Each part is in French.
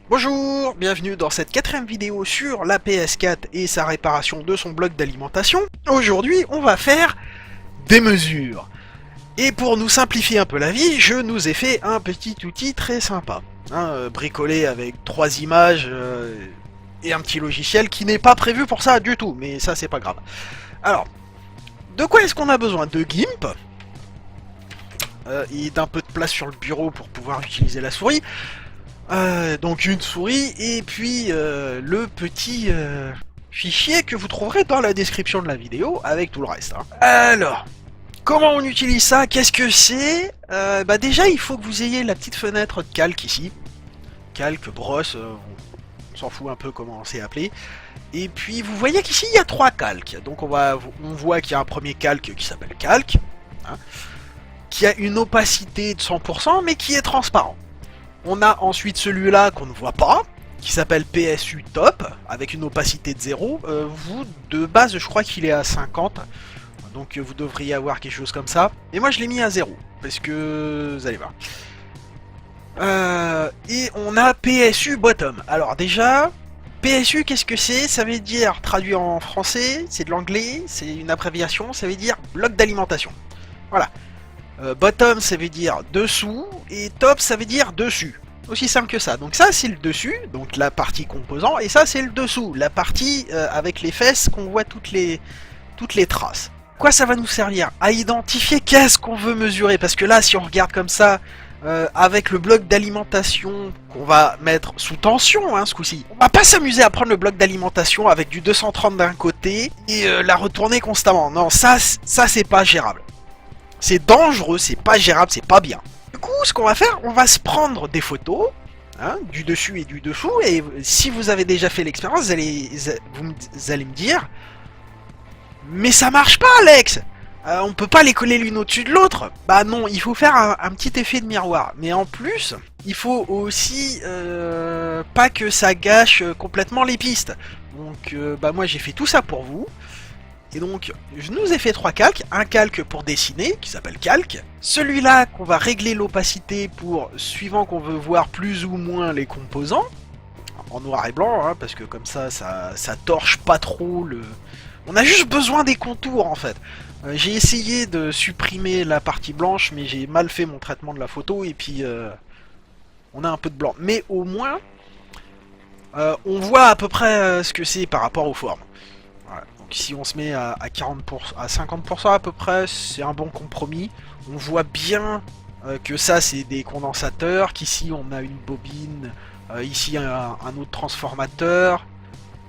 Bonjour, bienvenue dans cette quatrième vidéo sur la PS4 et sa réparation de son bloc d'alimentation. Aujourd'hui, on va faire des mesures. Et pour nous simplifier un peu la vie, je nous ai fait un petit outil très sympa. Bricolé avec 3 images et un petit logiciel qui n'est pas prévu pour ça du tout, mais ça c'est pas grave. Alors, de quoi est-ce qu'on a besoin? De GIMP et d'un peu de place sur le bureau pour pouvoir utiliser la souris. Donc une souris et puis le petit fichier que vous trouverez dans la description de la vidéo avec tout le reste. Alors, comment on utilise ça? Qu'est-ce que c'est? Déjà il faut que vous ayez la petite fenêtre de calque ici. Calque, brosse, on s'en fout un peu comment c'est appelé. Et puis vous voyez qu'ici il y a 3 calques. Donc on voit qu'il y a un premier calque qui s'appelle calque, qui a une opacité de 100% mais qui est transparent. On a ensuite celui-là qu'on ne voit pas, qui s'appelle PSU Top, avec une opacité de 0. Vous, de base, je crois qu'il est à 50. Donc vous devriez avoir quelque chose comme ça. Et moi, je l'ai mis à 0, parce que... vous allez voir. Et on a PSU Bottom. Alors déjà, PSU, qu'est-ce que c'est? Ça veut dire, traduit en français, c'est de l'anglais, c'est une abréviation, ça veut dire bloc d'alimentation. Voilà. Bottom ça veut dire dessous et top ça veut dire dessus. Aussi simple que ça. Donc ça c'est le dessus, donc la partie composant, et ça c'est le dessous, la partie avec les fesses qu'on voit toutes les traces. Quoi ça va nous servir? À identifier qu'est-ce qu'on veut mesurer, parce que là si on regarde comme ça, avec le bloc d'alimentation qu'on va mettre sous tension ce coup-ci, on va pas s'amuser à prendre le bloc d'alimentation avec du 230 d'un côté et la retourner constamment. Non, ça c'est pas gérable. C'est dangereux, c'est pas gérable, c'est pas bien. Du coup, ce qu'on va faire, on va se prendre des photos, du dessus et du dessous, et si vous avez déjà fait l'expérience, vous allez me dire, mais ça marche pas, Alex. On peut pas les coller l'une au-dessus de l'autre. Bah non, il faut faire un petit effet de miroir. Mais en plus, il faut aussi pas que ça gâche complètement les pistes. Donc, moi j'ai fait tout ça pour vous. Et donc, je nous ai fait 3 calques. Un calque pour dessiner, qui s'appelle calque. Celui-là, qu'on va régler l'opacité pour, suivant qu'on veut voir plus ou moins les composants. En noir et blanc, parce que comme ça torche pas trop le... On a juste besoin des contours, en fait. J'ai essayé de supprimer la partie blanche, mais j'ai mal fait mon traitement de la photo, et puis... on a un peu de blanc. Mais au moins, on voit à peu près ce que c'est par rapport aux formes. Voilà. Si on se met à 40%, à 50% à peu près, c'est un bon compromis. On voit bien que ça c'est des condensateurs, qu'ici on a une bobine, ici un autre transformateur.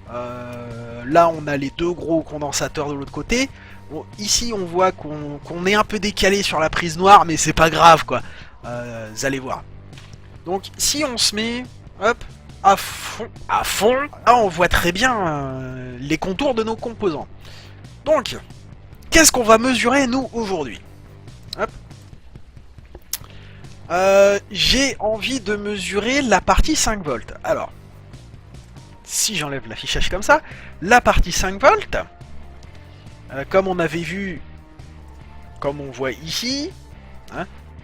Là on a les 2 gros condensateurs de l'autre côté. Bon, ici on voit qu'on est un peu décalé sur la prise noire, mais c'est pas grave quoi. Vous allez voir. Donc si on se met, hop, à fond, là on voit très bien les contours de nos composants. Donc, qu'est-ce qu'on va mesurer nous aujourd'hui? J'ai envie de mesurer la partie 5 volts. Alors, si j'enlève l'affichage comme ça, la partie 5 volts, comme on avait vu, comme on voit ici,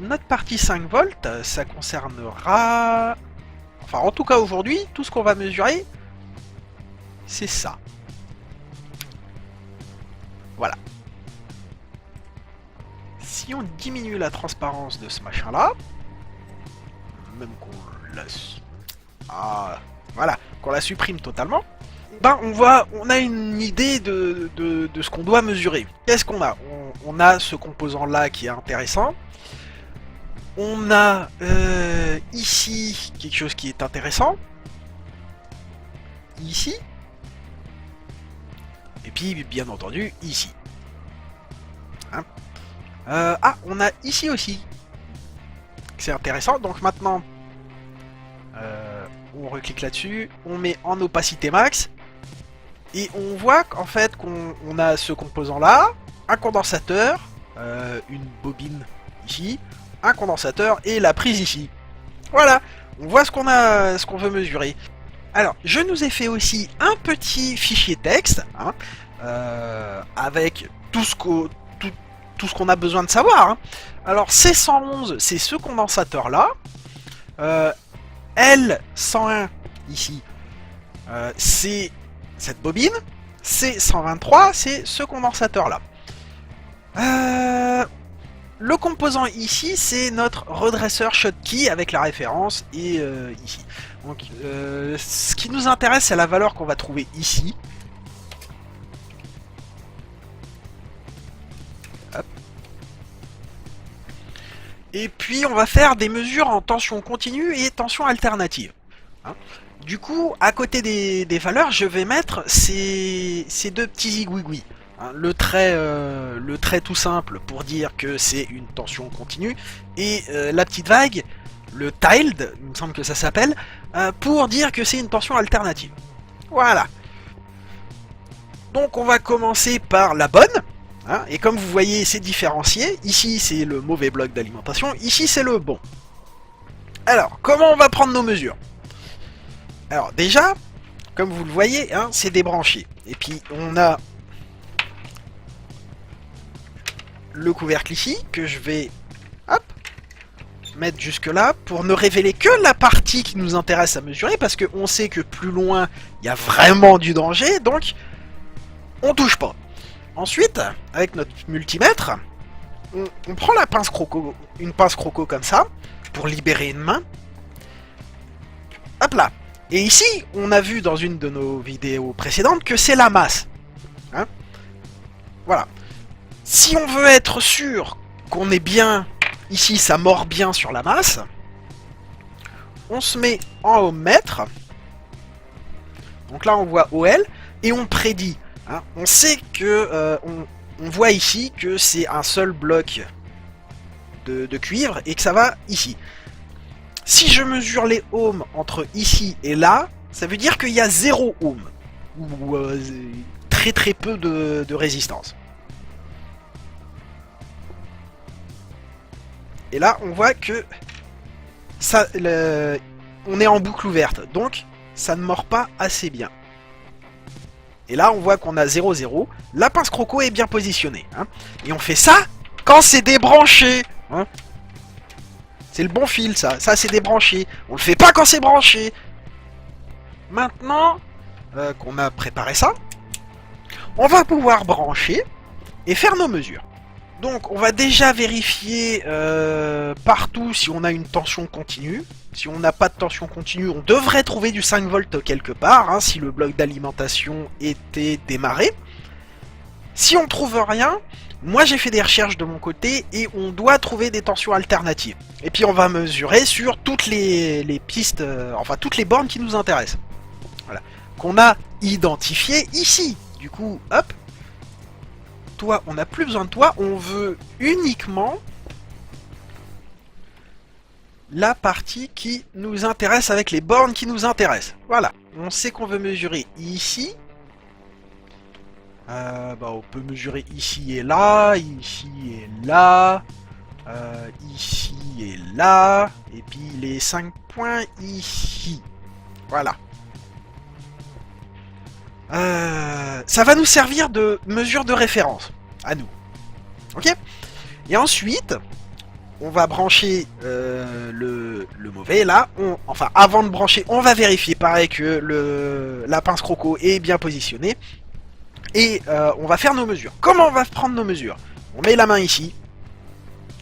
notre partie 5 volts, ça concernera... Enfin, en tout cas, aujourd'hui, tout ce qu'on va mesurer, c'est ça. Voilà. Si on diminue la transparence de ce machin-là, même qu'on la... voilà, qu'on la supprime totalement, on a une idée de ce qu'on doit mesurer. Qu'est-ce qu'on a? On a ce composant-là qui est intéressant. On a ici quelque chose qui est intéressant. Ici. Et puis, bien entendu, ici. On a ici aussi. C'est intéressant. Donc maintenant, on reclique là-dessus. On met en opacité max. Et on voit qu'en fait, qu'on a ce composant-là, un condensateur, une bobine ici, un condensateur et la prise ici. Voilà, on voit ce qu'on veut mesurer. Alors, je nous ai fait aussi un petit fichier texte, avec tout ce qu'on a besoin de savoir. Alors, C111, c'est ce condensateur là. L101, ici, c'est cette bobine. C123, c'est ce condensateur-là. Le composant ici, c'est notre redresseur Schottky avec la référence et ici. Donc, ce qui nous intéresse, c'est la valeur qu'on va trouver ici. Hop. Et puis, on va faire des mesures en tension continue et tension alternative. Hein. Du coup, à côté des valeurs, je vais mettre ces deux petits zigouigouis. Hein, le trait tout simple pour dire que c'est une tension continue, et la petite vague, le tilde, il me semble que ça s'appelle, pour dire que c'est une tension alternative. Voilà. Donc on va commencer par la bonne, hein, et comme vous voyez c'est différencié, ici c'est le mauvais bloc d'alimentation, ici c'est le bon. Alors, comment on va prendre nos mesures? Alors déjà, comme vous le voyez, hein, c'est débranché, et puis on a le couvercle ici, que je vais hop, mettre jusque là, pour ne révéler que la partie qui nous intéresse à mesurer, parce qu'on sait que plus loin, il y a vraiment du danger, donc on touche pas. Ensuite, avec notre multimètre, on prend la pince croco, une pince croco comme ça, pour libérer une main. Hop là. Et ici, on a vu dans une de nos vidéos précédentes que c'est la masse. Hein, voilà. Si on veut être sûr qu'on est bien, ici ça mord bien sur la masse, on se met en ohmmètre, donc là on voit OL, et on prédit. Hein. On sait que, on voit ici que c'est un seul bloc de cuivre, et que ça va ici. Si je mesure les ohms entre ici et là, ça veut dire qu'il y a 0 ohm, ou très très peu de résistance. Et là, on voit que ça, on est en boucle ouverte, donc ça ne mord pas assez bien. Et là, on voit qu'on a 0,0. La pince croco est bien positionnée. Hein. Et on fait ça quand c'est débranché. Hein. C'est le bon fil, ça. Ça, c'est débranché. On le fait pas quand c'est branché. Maintenant qu'on a préparé ça, on va pouvoir brancher et faire nos mesures. Donc on va déjà vérifier partout si on a une tension continue. Si on n'a pas de tension continue, on devrait trouver du 5 volts quelque part, hein, si le bloc d'alimentation était démarré. Si on trouve rien, moi j'ai fait des recherches de mon côté et on doit trouver des tensions alternatives. Et puis on va mesurer sur toutes les pistes, enfin toutes les bornes qui nous intéressent. Voilà. Qu'on a identifié ici. Du coup, hop. Toi, on n'a plus besoin de toi, on veut uniquement la partie qui nous intéresse avec les bornes qui nous intéressent. Voilà, on sait qu'on veut mesurer ici. On peut mesurer ici et là, ici et là, ici et là, et puis les 5 points ici. Voilà. Ça va nous servir de mesure de référence à nous. Ok. Et ensuite, on va brancher le mauvais là. Enfin, avant de brancher, on va vérifier pareil que la pince croco est bien positionnée. Et on va faire nos mesures. Comment on va prendre nos mesures? On met la main ici.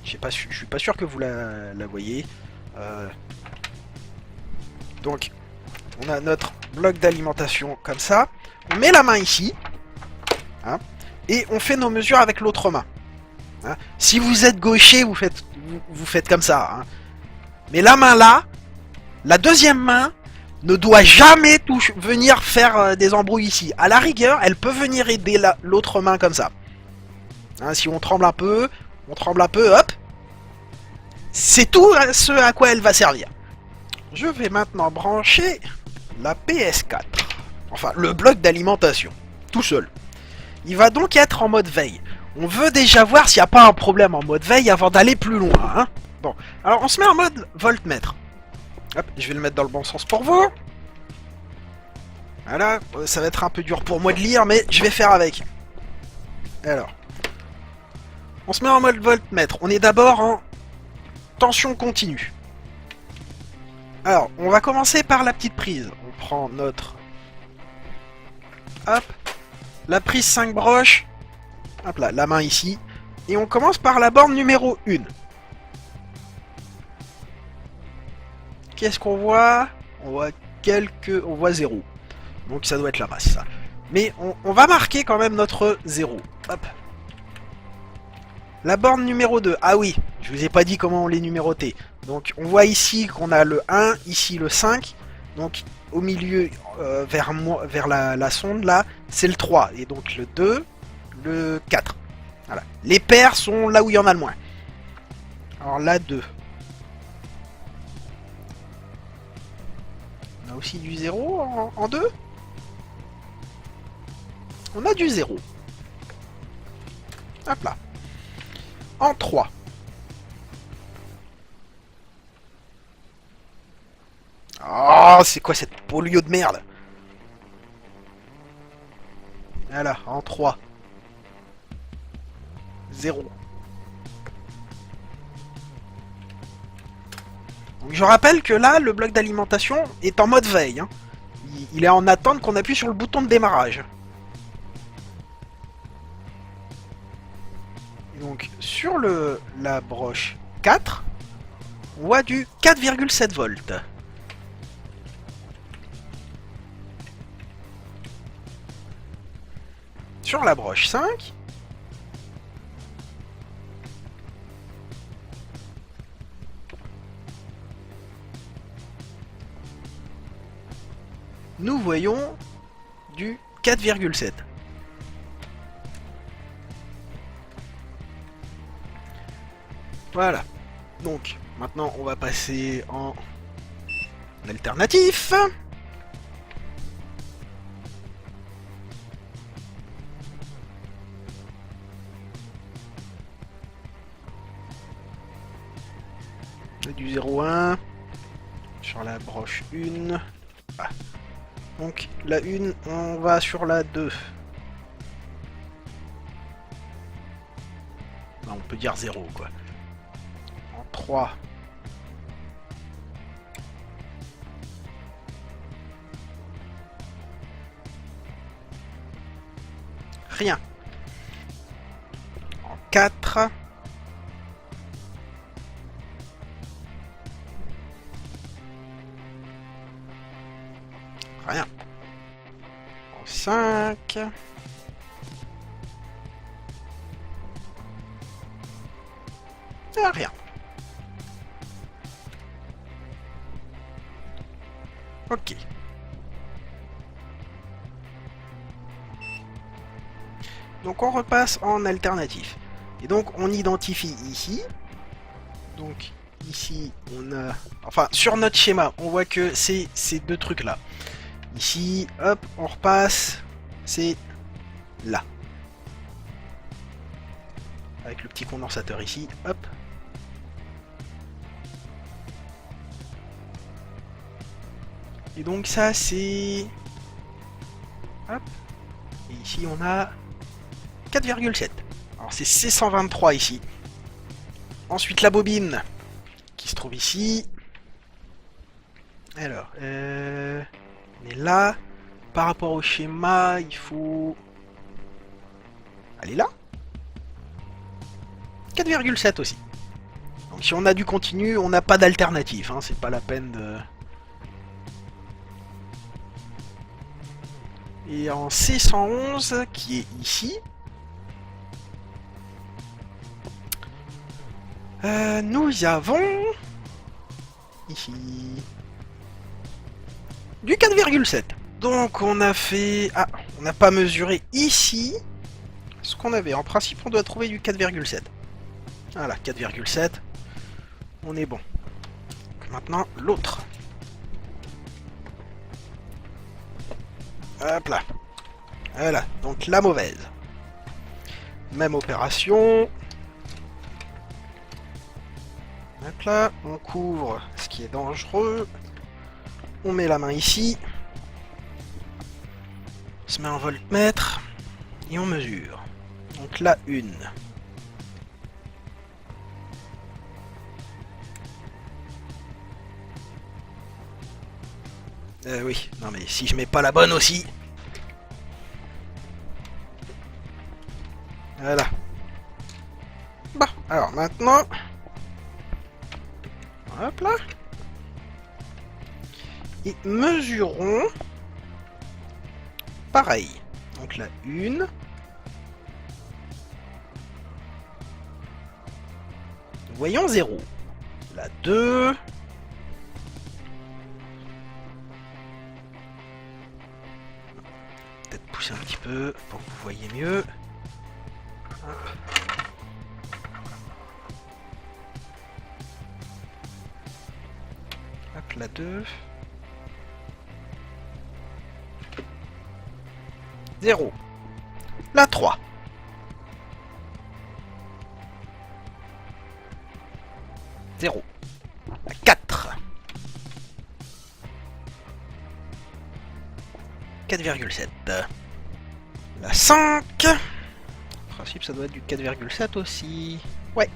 Je suis pas sûr que vous la voyez. Donc, on a notre bloc d'alimentation comme ça. On met la main ici, hein, et on fait nos mesures avec l'autre main. Hein. Si vous êtes gaucher, vous faites comme ça. Hein. Mais la main là, la deuxième main, ne doit jamais venir faire des embrouilles ici. À la rigueur, elle peut venir aider l'autre main comme ça. Hein, si on tremble un peu, hop. C'est tout ce à quoi elle va servir. Je vais maintenant brancher la PS4. Enfin, le bloc d'alimentation, tout seul. Il va donc être en mode veille. On veut déjà voir s'il n'y a pas un problème en mode veille avant d'aller plus loin. Hein. Bon, alors on se met en mode voltmètre. Hop, je vais le mettre dans le bon sens pour vous. Voilà, ça va être un peu dur pour moi de lire, mais je vais faire avec. Alors, on se met en mode voltmètre. On est d'abord en tension continue. Alors, on va commencer par la petite prise. On prend notre... Hop. La prise 5 broches. Hop là, la main ici. Et on commence par la borne numéro 1. Qu'est-ce qu'on voit? On voit on voit 0. Donc ça doit être la masse, ça. Mais on va marquer quand même notre 0. Hop. La borne numéro 2. Ah oui, je vous ai pas dit comment on les numérotait. Donc on voit ici qu'on a le 1, ici le 5. Donc au milieu, vers la sonde là, c'est le 3. Et donc le 2, le 4. Voilà. Les paires sont là où il y en a le moins. Alors là, 2. On a aussi du 0 en 2. On a du 0. Hop là. En 3. Oh, c'est quoi cette polio de merde? Voilà, en 3. 0. Donc je rappelle que là, le bloc d'alimentation est en mode veille. Hein. Il est en attente qu'on appuie sur le bouton de démarrage. Donc sur la broche 4, on voit du 4,7 volts. Sur la broche 5, nous voyons du 4,7. Voilà. Donc, maintenant, on va passer en alternatif. Du 0,1 sur la broche 1. Ah. Donc, la 1, on va sur la 2. Non, on peut dire 0, quoi. En 3. Rien. En 4. Rien. En 5. Ah, rien. Ok. Donc on repasse en alternatif. Et donc on identifie ici. Donc ici on a... Enfin sur notre schéma on voit que c'est ces deux trucs là. Ici, hop, on repasse. C'est là. Avec le petit condensateur ici, hop. Et donc ça c'est... Hop. Et ici on a 4,7. Alors c'est C123 ici. Ensuite la bobine qui se trouve ici. Alors, on est là. Par rapport au schéma, il faut... Elle est là. 4,7 aussi. Donc si on a du continu, on n'a pas d'alternative. Hein, c'est pas la peine de... Et en C111, qui est ici, nous avons ici du 4,7. Donc on a fait... Ah, on n'a pas mesuré ici ce qu'on avait. En principe, on doit trouver du 4,7. Voilà, 4,7. On est bon. Donc maintenant, l'autre. Hop là. Voilà, donc la mauvaise. Même opération. Hop là, on couvre ce qui est dangereux. On met la main ici. On se met en voltmètre. Et on mesure. Donc là, une. Oui, non mais si je mets pas la bonne aussi... Voilà. Bon, alors maintenant... Hop là. Et mesurons... Pareil. Donc la 1... Voyons 0. La 2... Peut-être pousser un petit peu pour que vous voyez mieux. Hop. Hop, la 2. 0. La 3. Zéro. La 4. 4,7. La 5. En principe, ça doit être du 4,7 aussi. Ouais.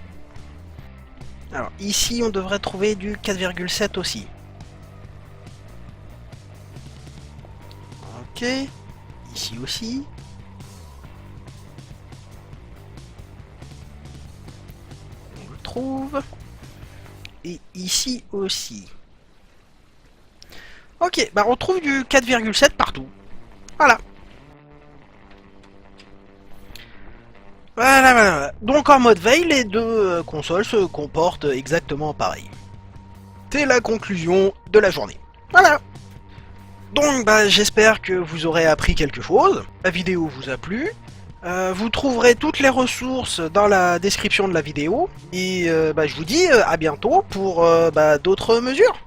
Alors, ici, on devrait trouver du 4,7 aussi. Ok. Ici aussi. On le trouve. Et ici aussi. Ok, bah on trouve du 4,7 partout. Voilà. Voilà. Donc en mode veille, les deux consoles se comportent exactement pareil. C'est la conclusion de la journée. Voilà. Donc bah j'espère que vous aurez appris quelque chose. La vidéo vous a plu. Vous trouverez toutes les ressources dans la description de la vidéo. Et bah, je vous dis à bientôt pour d'autres mesures.